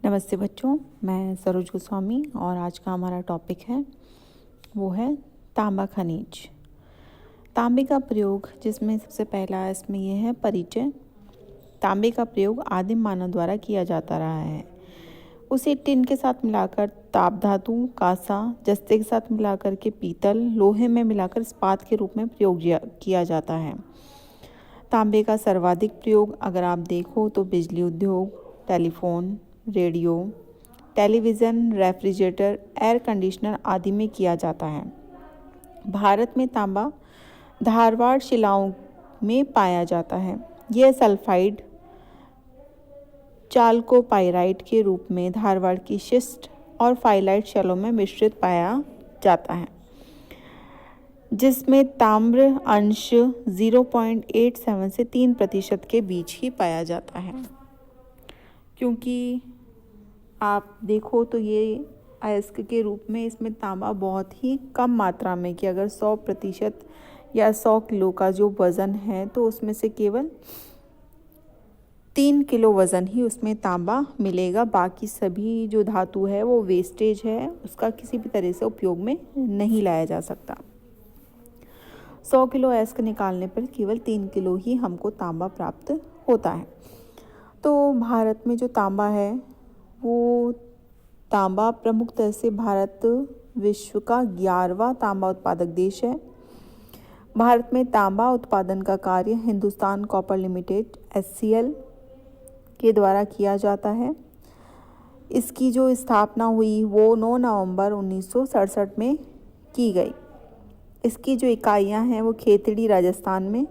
नमस्ते बच्चों, मैं सरोज गोस्वामी और आज का हमारा टॉपिक है वो है तांबा खनिज। तांबे का प्रयोग, जिसमें सबसे पहला इसमें यह है परिचय। तांबे का प्रयोग आदिम मानव द्वारा किया जाता रहा है। उसे टिन के साथ मिलाकर ताप धातु, कांसा, जस्ते के साथ मिलाकर के पीतल, लोहे में मिलाकर इस्पात के रूप में प्रयोग किया जाता है। तांबे का सर्वाधिक प्रयोग अगर आप देखो तो बिजली उद्योग, telephone, radio, television, refrigerator, air conditioner आदि में किया जाता है। भारत में तांबा धारवाड़ शिलाओं में पाया जाता है। यह सल्फाइड चाल्कोपाइराइट के रूप में धारवाड़ की शिस्ट और फाइलाइट शैलों में मिश्रित पाया जाता है, जिसमें ताम्र अंश 0.87 से 3% के बीच ही पाया जाता है। क्योंकि आप देखो तो ये अयस्क के रूप में इसमें तांबा बहुत ही कम मात्रा में, कि अगर 100% या 100 किलो का जो वज़न है तो उसमें से केवल 3 किलो वज़न ही उसमें तांबा मिलेगा। बाकी सभी जो धातु है वो वेस्टेज है, उसका किसी भी तरह से उपयोग में नहीं लाया जा सकता। 100 किलो अयस्क निकालने पर केवल 3 किलो ही हमको तांबा प्राप्त होता है। तो भारत में जो तांबा है वो तांबा प्रमुखतः से भारत विश्व का 11वां तांबा उत्पादक देश है। भारत में तांबा उत्पादन का कार्य हिंदुस्तान कॉपर लिमिटेड (HCL) के द्वारा किया जाता है। इसकी जो स्थापना हुई वो 9 नवंबर 1967 में की गई। इसकी जो इकाइयां हैं वो खेतड़ी राजस्थान में,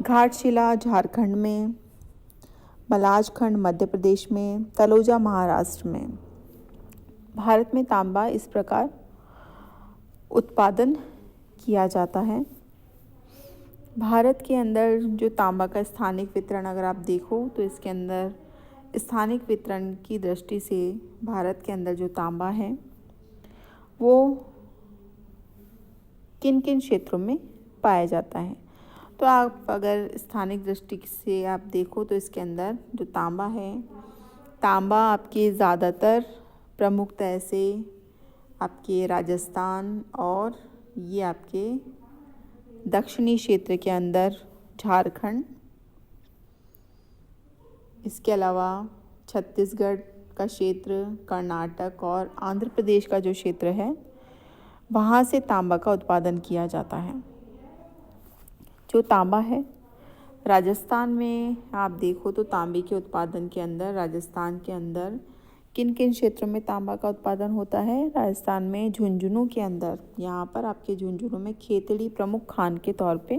घाटशिला झारखंड में, मलाजखंड मध्य प्रदेश में, तलोजा महाराष्ट्र में। भारत में तांबा इस प्रकार उत्पादन किया जाता है। भारत के अंदर जो तांबा का स्थानिक वितरण अगर आप देखो तो इसके अंदर स्थानिक वितरण की दृष्टि से भारत के अंदर जो तांबा है वो किन किन क्षेत्रों में पाया जाता है। तो आप अगर स्थानिक दृष्टि से आप देखो तो इसके अंदर जो तांबा है, तांबा आपके ज़्यादातर प्रमुखतः से आपके राजस्थान और ये आपके दक्षिणी क्षेत्र के अंदर झारखंड, इसके अलावा छत्तीसगढ़ का क्षेत्र, कर्नाटक और आंध्र प्रदेश का जो क्षेत्र है वहाँ से तांबा का उत्पादन किया जाता है। जो तांबा है राजस्थान में आप देखो तो तांबे के उत्पादन के अंदर राजस्थान के अंदर किन किन क्षेत्रों में तांबा का उत्पादन होता है। राजस्थान में झुंझुनू के अंदर, यहाँ पर आपके झुंझुनू में खेतड़ी प्रमुख खान के तौर पे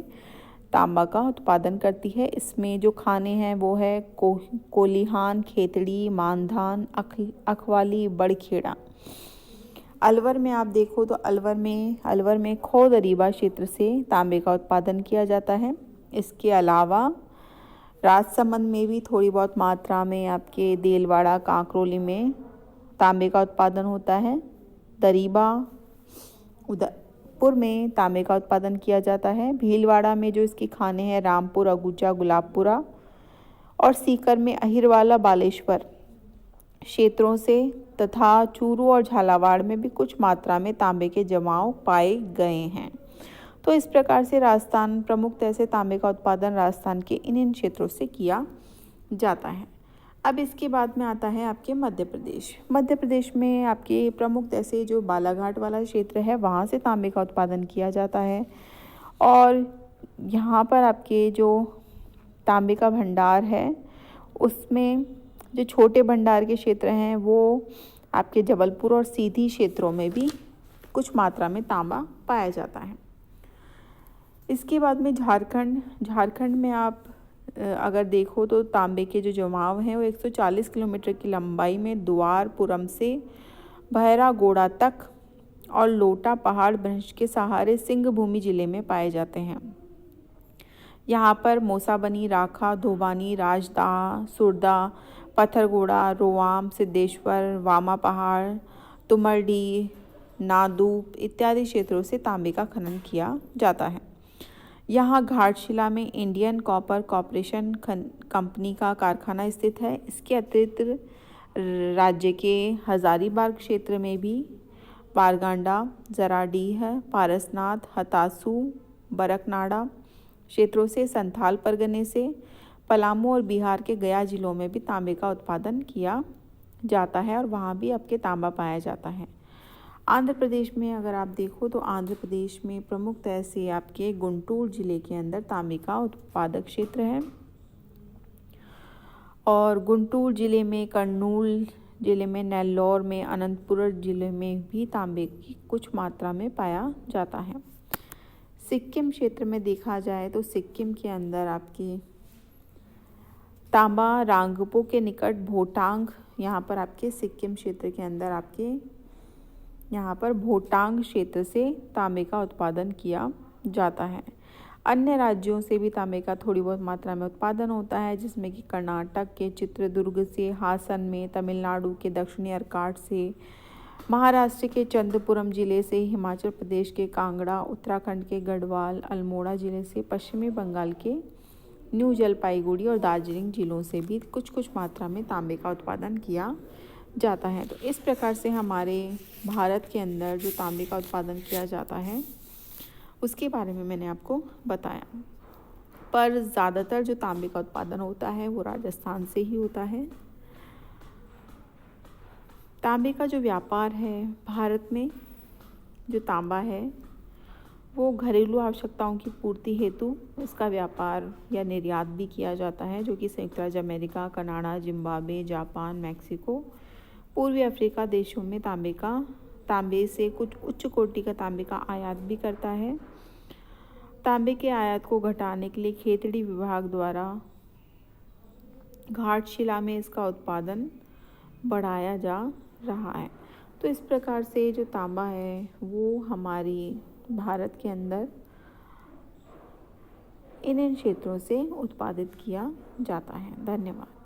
तांबा का उत्पादन करती है। इसमें जो खाने हैं वो है कोलिहान, खेतड़ी, मानधान, अखवाली, बड़खेड़ा। अलवर में आप देखो तो अलवर में खो-दरीबा क्षेत्र से तांबे का उत्पादन किया जाता है। इसके अलावा राजसमंद में भी थोड़ी बहुत मात्रा में आपके देलवाड़ा, कांकरोली में तांबे का उत्पादन होता है। दरीबा, उदयपुर में तांबे का उत्पादन किया जाता है। भीलवाड़ा में जो इसकी खाने हैं रामपुर, अगुचा, गुलाबपुरा और सीकर में अहिरवाला, बालेश्वर क्षेत्रों से तथा चूरू और झालावाड़ में भी कुछ मात्रा में तांबे के जमाव पाए गए हैं। तो इस प्रकार से राजस्थान प्रमुखतः से तांबे का उत्पादन राजस्थान के इन क्षेत्रों से किया जाता है। अब इसके बाद में आता है आपके मध्य प्रदेश। मध्य प्रदेश में आपके प्रमुखतः से जो बालाघाट वाला क्षेत्र है वहाँ से तांबे का उत्पादन किया जाता है। और यहाँ पर आपके जो तांबे का भंडार है उसमें जो छोटे भंडार के क्षेत्र हैं वो आपके जबलपुर और सीधी क्षेत्रों में भी कुछ मात्रा में तांबा पाया जाता है। इसके बाद में झारखंड में आप अगर देखो तो तांबे के जो जमाव हैं वो 140 किलोमीटर की लंबाई में द्वारपुरम से बहरागोड़ा तक और लोटा पहाड़ भ्रंश के सहारे सिंहभूमि जिले में पाए जाते हैं। यहाँ पर मोसाबनी, राखा, धोबानी, राजदाह, सुरदा, पत्थरगोड़ा, रोवाम, सिद्धेश्वर, वामा पहाड़, तुमरडी, नादूप इत्यादि क्षेत्रों से तांबे का खनन किया जाता है। यहाँ घाटशिला में इंडियन कॉपर कॉरपोरेशन कंपनी का कारखाना स्थित है। इसके अतिरिक्त राज्य के हजारीबाग क्षेत्र में भी वारगांडा, जराडीह, पारसनाथ, हतासू, बरकनाड़ा क्षेत्रों से, संथाल परगने से, पलामू और बिहार के गया जिलों में भी तांबे का उत्पादन किया जाता है और वहाँ भी आपके तांबा पाया जाता है। आंध्र प्रदेश में अगर आप देखो तो आंध्र प्रदेश में प्रमुखतः से आपके गुंटूर जिले के अंदर तांबे का उत्पादक क्षेत्र है और गुंटूर जिले में, कर्नूल जिले में, नेल्लौर में, अनंतपुर जिले में भी तांबे की कुछ मात्रा में पाया जाता है। सिक्किम क्षेत्र में देखा जाए तो सिक्किम के अंदर आपकी तांबा रांगपो के निकट भोटांग, यहाँ पर आपके सिक्किम क्षेत्र के अंदर आपके यहाँ पर भोटांग क्षेत्र से तांबे का उत्पादन किया जाता है। अन्य राज्यों से भी तांबे का थोड़ी बहुत मात्रा में उत्पादन होता है, जिसमें कि कर्नाटक के चित्रदुर्ग से, हासन में, तमिलनाडु के दक्षिणी अर्काट से, महाराष्ट्र के चंद्रपुरम जिले से, हिमाचल प्रदेश के कांगड़ा, उत्तराखंड के गढ़वाल, अल्मोड़ा जिले से, पश्चिमी बंगाल के न्यू जलपाईगुड़ी और दार्जिलिंग जिलों से भी कुछ कुछ मात्रा में तांबे का उत्पादन किया जाता है। तो इस प्रकार से हमारे भारत के अंदर जो तांबे का उत्पादन किया जाता है उसके बारे में मैंने आपको बताया। पर ज़्यादातर जो तांबे का उत्पादन होता है वो राजस्थान से ही होता है। तांबे का जो व्यापार है भारत में, जो तांबा है वो घरेलू आवश्यकताओं की पूर्ति हेतु इसका व्यापार या निर्यात भी किया जाता है, जो कि संयुक्त राज्य America, Canada, Zimbabwe, Japan, Mexico, पूर्वी अफ्रीका देशों में तांबे से कुछ उच्च कोटि का तांबे का आयात भी करता है। तांबे के आयात को घटाने के लिए खेतड़ी विभाग द्वारा घाटशिला में इसका उत्पादन बढ़ाया जा रहा है। तो इस प्रकार से जो तांबा है वो हमारी भारत के अंदर इन क्षेत्रों से उत्पादित किया जाता है। धन्यवाद।